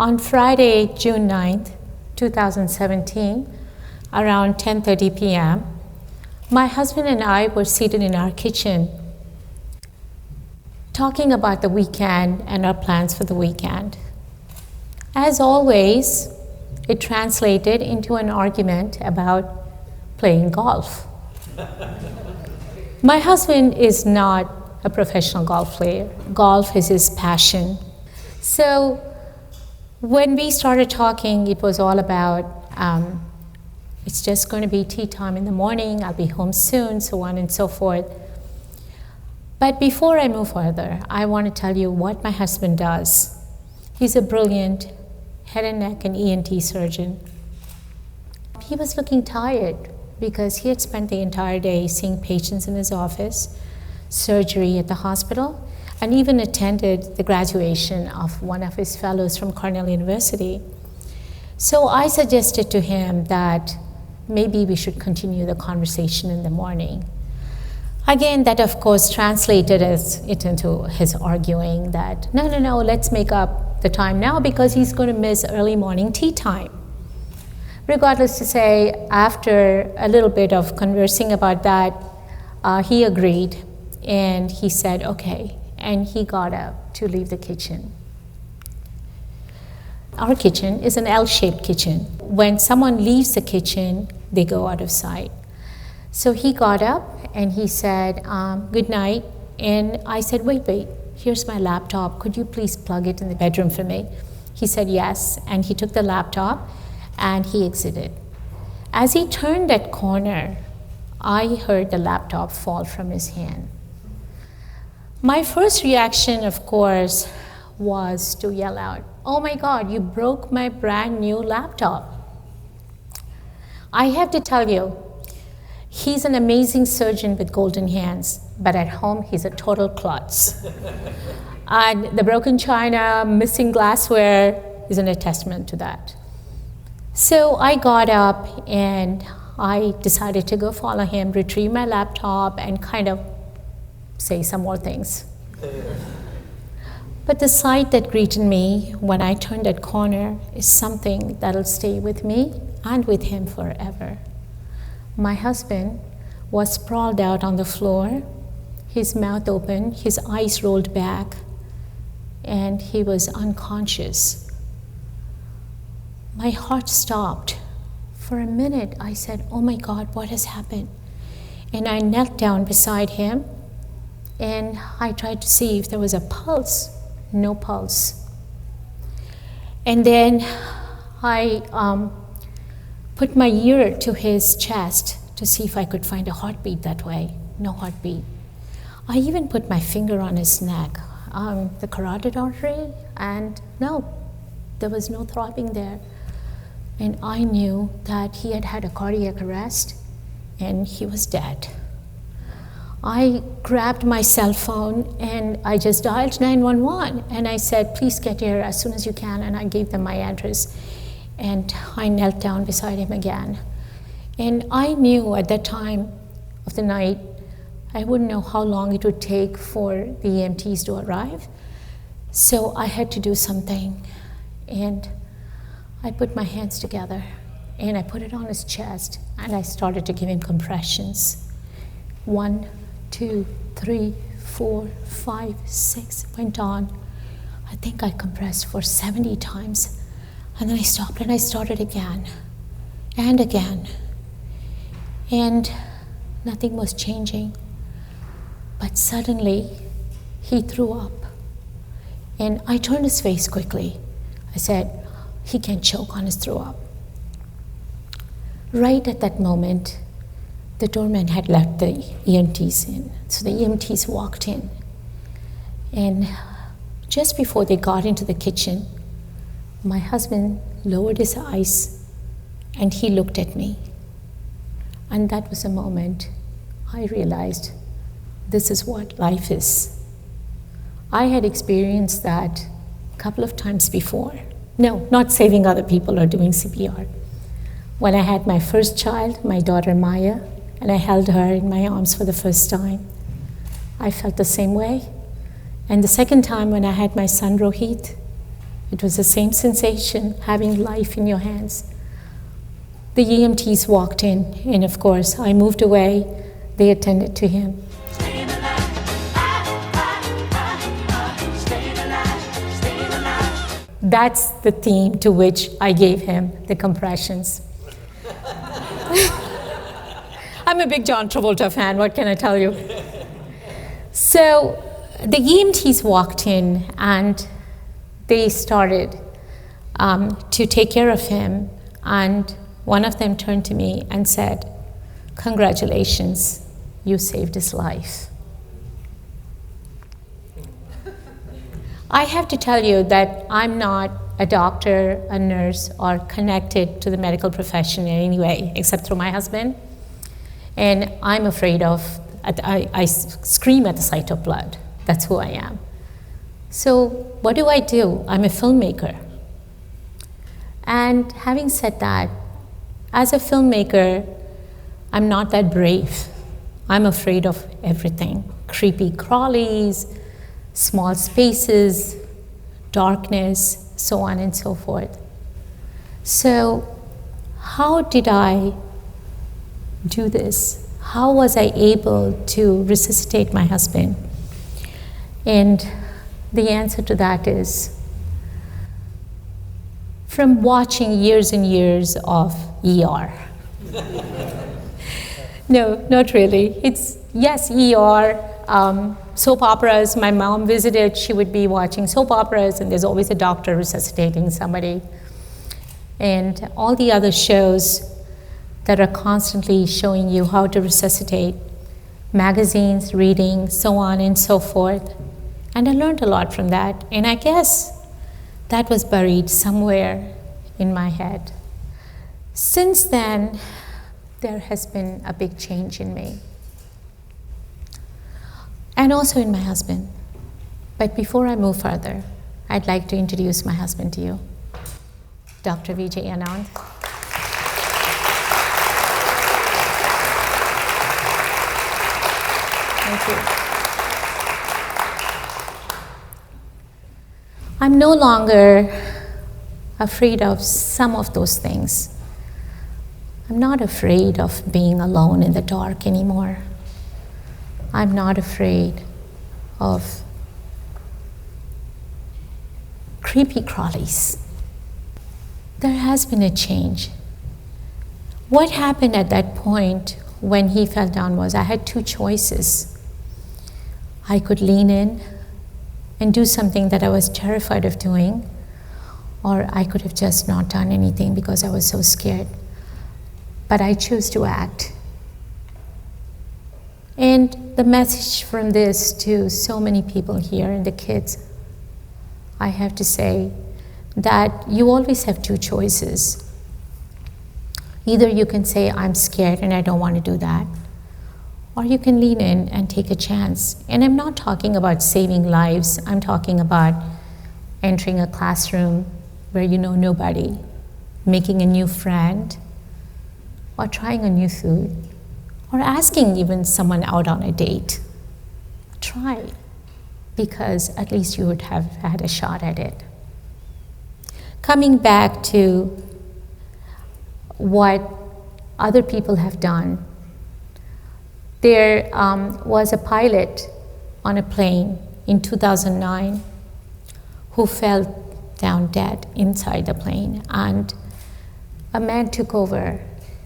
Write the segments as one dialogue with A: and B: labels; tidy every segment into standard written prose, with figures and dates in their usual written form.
A: On Friday, June 9th, 2017, around 10:30 p.m., my husband and I were seated in our kitchen talking about the weekend and our plans for the weekend. As always, it translated into an argument about playing golf. My husband is not a professional golf player. Golf is his passion. So when we started talking, it was all about, it's just going to be tea time in the morning, I'll be home soon, so on and so forth. But before I move further, I want to tell you what my husband does. He's a brilliant head and neck and ENT surgeon. He was looking tired because he had spent the entire day seeing patients in his office, surgery at the hospital, and even attended the graduation of one of his fellows from Cornell University. So I suggested to him that maybe we should continue the conversation in the morning. Again, that of course translated it into his arguing that, no, let's make up the time now because he's going to miss early morning tea time. Regardless to say, after a little bit of conversing about that, he agreed and he said, okay, and he got up to leave the kitchen. Our kitchen is an L-shaped kitchen. When someone leaves the kitchen, they go out of sight. So he got up and he said, good night. And I said, wait, here's my laptop. Could you please plug it in the bedroom for me? He said yes, and he took the laptop and he exited. As he turned that corner, I heard the laptop fall from his hand. My first reaction, of course, was to yell out, oh my God, you broke my brand new laptop. I have to tell you, he's an amazing surgeon with golden hands, but at home he's a total klutz. And the broken china, missing glassware isn't a testament to that. So I got up and I decided to go follow him, retrieve my laptop, and kind of say some more things. But the sight that greeted me when I turned that corner is something that'll stay with me and with him forever. My husband was sprawled out on the floor, his mouth open, his eyes rolled back, and he was unconscious. My heart stopped. For a minute, I said, oh my God, what has happened? And I knelt down beside him, and I tried to see if there was a pulse. No pulse. And then I put my ear to his chest to see if I could find a heartbeat that way. No heartbeat. I even put my finger on his neck, the carotid artery, and no, there was no throbbing there. And I knew that he had had a cardiac arrest and he was dead. I grabbed my cell phone and I just dialed 911 and I said, please get here as soon as you can, and I gave them my address. And I knelt down beside him again. And I knew at that time of the night, I wouldn't know how long it would take for the EMTs to arrive. So I had to do something. And I put my hands together and I put it on his chest and I started to give him compressions. 1, 2, 3, 4, 5, 6, went on. I think I compressed for 70 times. And then I stopped and I started again and again. And nothing was changing. But suddenly, he threw up. And I turned his face quickly. I said, he can choke on his throw up. Right at that moment, the doorman had let the EMTs in. So the EMTs walked in. And just before they got into the kitchen, my husband lowered his eyes and he looked at me. And that was a moment I realized this is what life is. I had experienced that a couple of times before. No, not saving other people or doing CPR. When I had my first child, my daughter Maya, and I held her in my arms for the first time, I felt the same way. And the second time when I had my son Rohit, It was the same sensation, having life in your hands. The EMTs walked in, and of course, I moved away. They attended to him. That's the theme to which I gave him the compressions. I'm a big John Travolta fan, what can I tell you? So the EMTs walked in and they started to take care of him, and one of them turned to me and said, "Congratulations, you saved his life." I have to tell you that I'm not a doctor, a nurse, or connected to the medical profession in any way, except through my husband. And I'm afraid of, I scream at the sight of blood. That's who I am. So what do? I'm a filmmaker. And having said that, as a filmmaker, I'm not that brave. I'm afraid of everything. Creepy crawlies, small spaces, darkness, so on and so forth. So how did I do this? How was I able to resuscitate my husband? And the answer to that is from watching years and years of ER. No, not really. It's, yes, ER, soap operas. My mom visited, she would be watching soap operas, and there's always a doctor resuscitating somebody. And all the other shows that are constantly showing you how to resuscitate, magazines, reading, so on and so forth. And I learned a lot from that, and I guess that was buried somewhere in my head. Since then, there has been a big change in me, and also in my husband. But before I move further, I'd like to introduce my husband to you, Dr. Vijay Anand. Thank you. I'm no longer afraid of some of those things. I'm not afraid of being alone in the dark anymore. I'm not afraid of creepy crawlies. There has been a change. What happened at that point when he fell down was I had two choices. I could lean in and do something that I was terrified of doing, or I could have just not done anything because I was so scared. But I chose to act. And the message from this to so many people here and the kids, I have to say that you always have two choices. Either you can say, I'm scared and I don't want to do that, or you can lean in and take a chance. And I'm not talking about saving lives, I'm talking about entering a classroom where you know nobody, making a new friend, or trying a new food, or asking even someone out on a date. Try, because at least you would have had a shot at it. Coming back to what other people have done, there was a pilot on a plane in 2009 who fell down dead inside the plane, and a man took over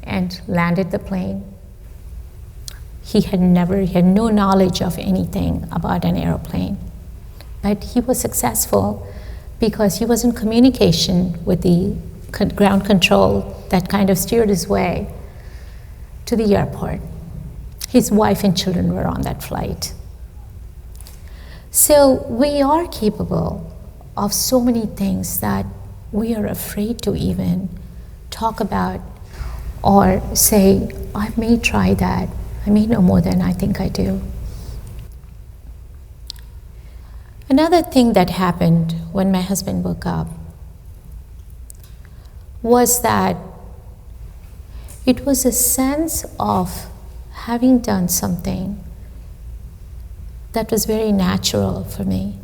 A: and landed the plane. He had no knowledge of anything about an airplane, but he was successful because he was in communication with the ground control that kind of steered his way to the airport. His wife and children were on that flight. So we are capable of so many things that we are afraid to even talk about or say, I may try that. I may know more than I think I do. Another thing that happened when my husband woke up was that it was a sense of having done something that was very natural for me.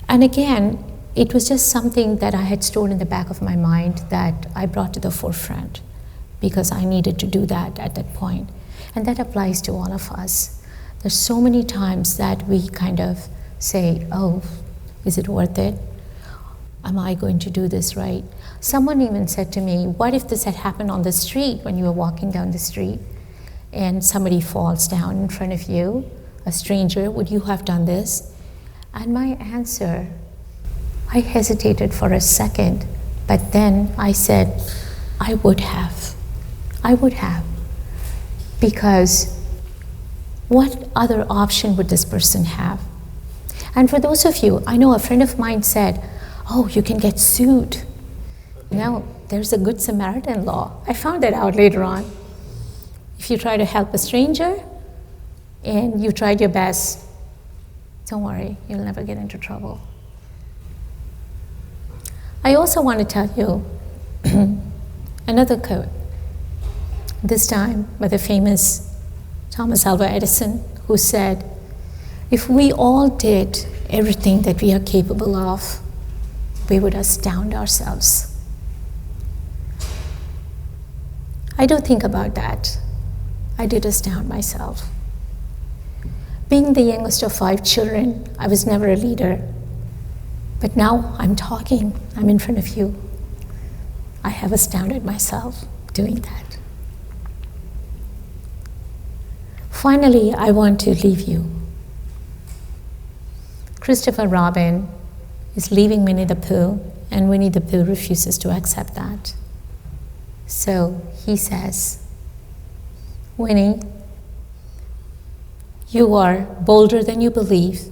A: And again, it was just something that I had stored in the back of my mind that I brought to the forefront because I needed to do that at that point. And that applies to all of us. There's so many times that we kind of say, oh, is it worth it? Am I going to do this right? Someone even said to me, what if this had happened on the street when you were walking down the street and somebody falls down in front of you, a stranger, would you have done this? And my answer, I hesitated for a second, but then I said, I would have. I would have. Because what other option would this person have? And for those of you, I know a friend of mine said, oh, you can get sued. Now, there's a Good Samaritan law. I found that out later on. If you try to help a stranger and you tried your best, don't worry, you'll never get into trouble. I also want to tell you another quote, this time by the famous Thomas Alva Edison, who said, if we all did everything that we are capable of, we would astound ourselves. I do think about that. I did astound myself. Being the youngest of 5 children, I was never a leader. But now I'm talking, I'm in front of you. I have astounded myself doing that. Finally, I want to leave you. Christopher Robin is leaving Winnie the Pooh, and Winnie the Pooh refuses to accept that. So he says, Winnie, you are bolder than you believe,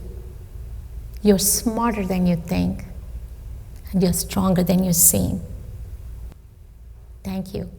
A: you're smarter than you think, and you're stronger than you seem. Thank you.